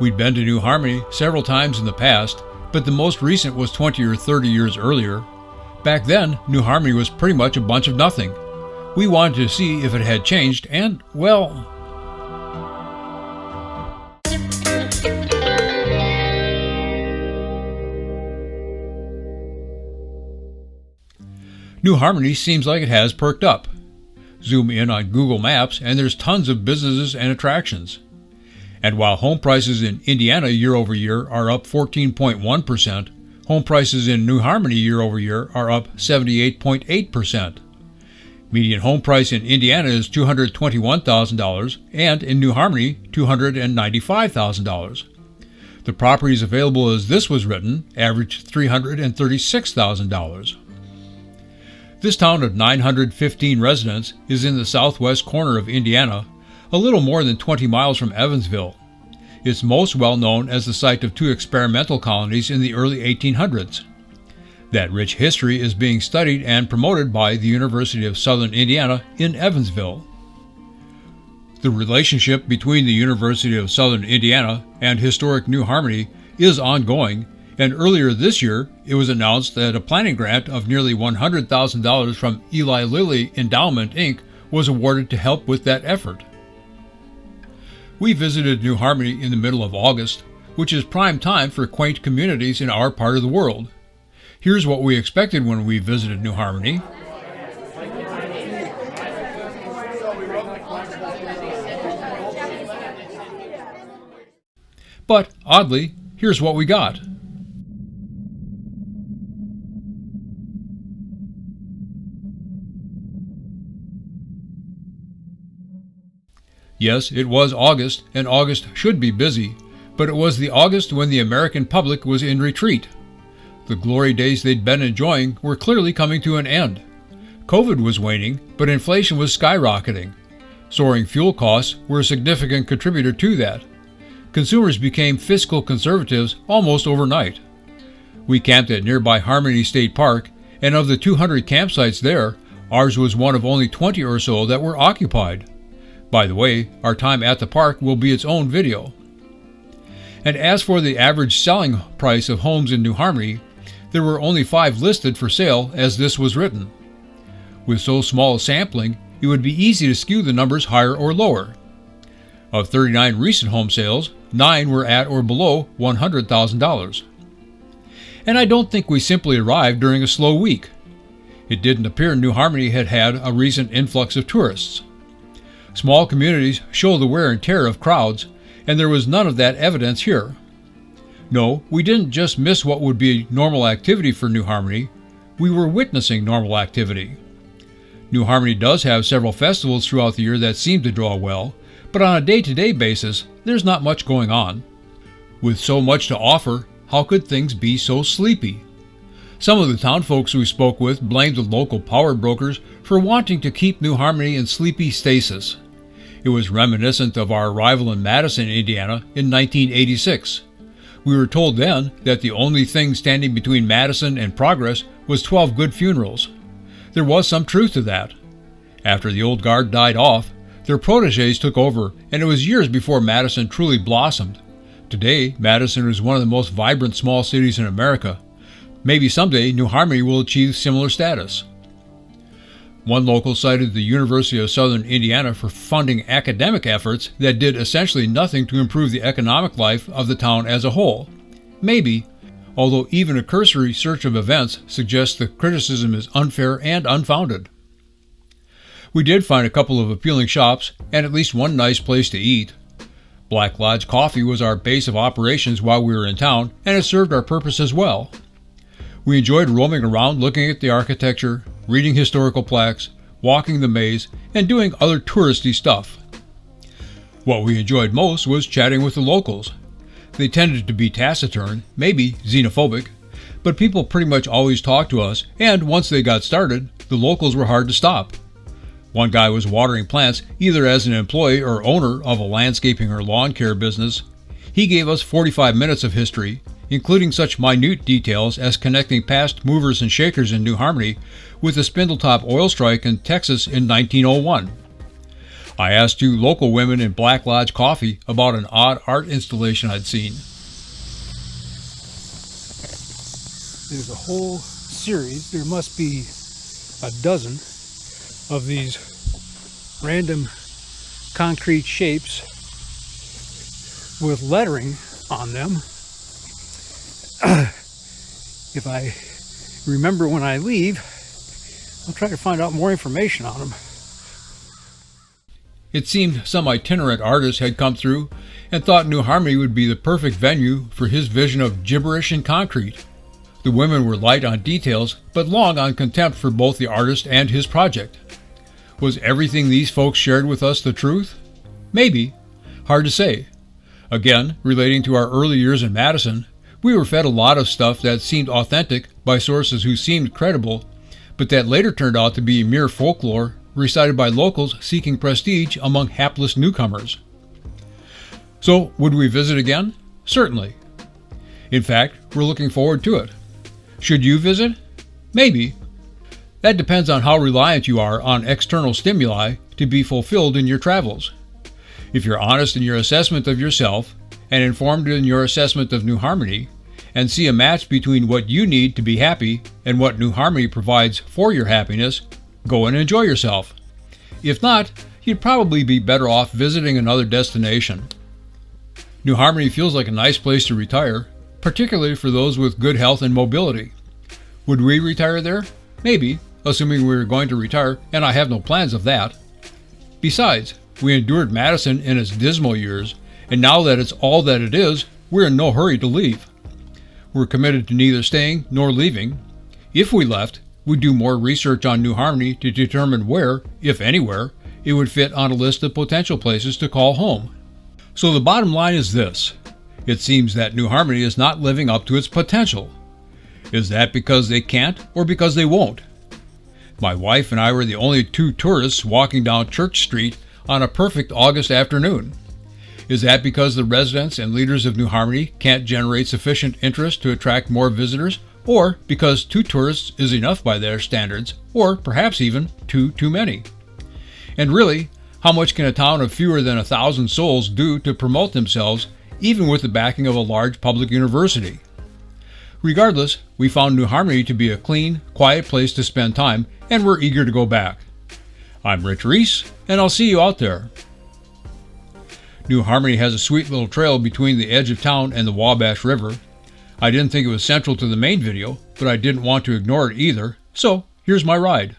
We'd been to New Harmony several times in the past, but the most recent was 20 or 30 years earlier. Back then, New Harmony was pretty much a bunch of nothing. We wanted to see if it had changed, and, well... New Harmony seems like it has perked up. Zoom in on Google Maps and there's tons of businesses and attractions. And while home prices in Indiana year over year are up 14.1%, home prices in New Harmony year over year are up 78.8%. Median home price in Indiana is $221,000 and in New Harmony $295,000. The properties available as this was written averaged $336,000. This town of 915 residents is in the southwest corner of Indiana, a little more than 20 miles from Evansville. It's most well known as the site of two experimental colonies in the early 1800s. That rich history is being studied and promoted by the University of Southern Indiana in Evansville. The relationship between the University of Southern Indiana and historic New Harmony is ongoing, and earlier this year it was announced that a planning grant of nearly $100,000 from Eli Lilly Endowment, Inc. was awarded to help with that effort. We visited New Harmony in the middle of August, which is prime time for quaint communities in our part of the world. Here's what we expected when we visited New Harmony. But, oddly, here's what we got. Yes, it was August, and August should be busy, but it was the August when the American public was in retreat. The glory days they'd been enjoying were clearly coming to an end. COVID was waning, but inflation was skyrocketing. Soaring fuel costs were a significant contributor to that. Consumers became fiscal conservatives almost overnight. We camped at nearby Harmony State Park, and of the 200 campsites there, ours was one of only 20 or so that were occupied. By the way, our time at the park will be its own video. And as for the average selling price of homes in New Harmony, there were only 5 listed for sale as this was written. With so small a sampling, it would be easy to skew the numbers higher or lower. Of 39 recent home sales, 9 were at or below $100,000. And I don't think we simply arrived during a slow week. It didn't appear New Harmony had had a recent influx of tourists. Small communities show the wear and tear of crowds, and there was none of that evidence here. No, we didn't just miss what would be normal activity for New Harmony, we were witnessing normal activity. New Harmony does have several festivals throughout the year that seem to draw well, but on a day-to-day basis, there's not much going on. With so much to offer, how could things be so sleepy? Some of the town folks we spoke with blamed the local power brokers for wanting to keep New Harmony in sleepy stasis. It was reminiscent of our arrival in Madison, Indiana in 1986. We were told then that the only thing standing between Madison and progress was 12 good funerals. There was some truth to that. After the old guard died off, their protégés took over, and it was years before Madison truly blossomed. Today, Madison is one of the most vibrant small cities in America. Maybe someday New Harmony will achieve similar status. One local cited the University of Southern Indiana for funding academic efforts that did essentially nothing to improve the economic life of the town as a whole. Maybe, although even a cursory search of events suggests the criticism is unfair and unfounded. We did find a couple of appealing shops and at least one nice place to eat. Black Lodge Coffee was our base of operations while we were in town, and it served our purpose as well. We enjoyed roaming around looking at the architecture, reading historical plaques, walking the maze, and doing other touristy stuff. What we enjoyed most was chatting with the locals. They tended to be taciturn, maybe xenophobic, but people pretty much always talked to us, and once they got started, the locals were hard to stop. One guy was watering plants either as an employee or owner of a landscaping or lawn care business. He gave us 45 minutes of history, including such minute details as connecting past movers and shakers in New Harmony with the Spindletop oil strike in Texas in 1901. I asked two local women in Black Lodge Coffee about an odd art installation I'd seen. There's a whole series, there must be a dozen of these random concrete shapes with lettering on them. If I remember when I leave, I'll try to find out more information on them. It seemed some itinerant artist had come through and thought New Harmony would be the perfect venue for his vision of gibberish and concrete. The women were light on details, but long on contempt for both the artist and his project. Was everything these folks shared with us the truth? Maybe. Hard to say. Again, relating to our early years in Madison, we were fed a lot of stuff that seemed authentic by sources who seemed credible, but that later turned out to be mere folklore recited by locals seeking prestige among hapless newcomers. So, would we visit again? Certainly. In fact, we're looking forward to it. Should you visit? Maybe. That depends on how reliant you are on external stimuli to be fulfilled in your travels. If you're honest in your assessment of yourself and informed in your assessment of New Harmony, and see a match between what you need to be happy and what New Harmony provides for your happiness, go and enjoy yourself. If not, you'd probably be better off visiting another destination. New Harmony feels like a nice place to retire, particularly for those with good health and mobility. Would we retire there? Maybe, assuming we were going to retire, and I have no plans of that. Besides, we endured Madison in its dismal years, and now that it's all that it is, we're in no hurry to leave. We're committed to neither staying nor leaving. If we left, we'd do more research on New Harmony to determine where, if anywhere, it would fit on a list of potential places to call home. So the bottom line is this. It seems that New Harmony is not living up to its potential. Is that because they can't or because they won't? My wife and I were the only two tourists walking down Church Street on a perfect August afternoon. Is that because the residents and leaders of New Harmony can't generate sufficient interest to attract more visitors, or because 2 tourists is enough by their standards, or perhaps even too many? And really, how much can a town of fewer than 1,000 souls do to promote themselves, even with the backing of a large public university? Regardless, we found New Harmony to be a clean, quiet place to spend time, and we're eager to go back. I'm Rich Reese, and I'll see you out there. New Harmony has a sweet little trail between the edge of town and the Wabash River. I didn't think it was central to the main video, but I didn't want to ignore it either, so here's my ride.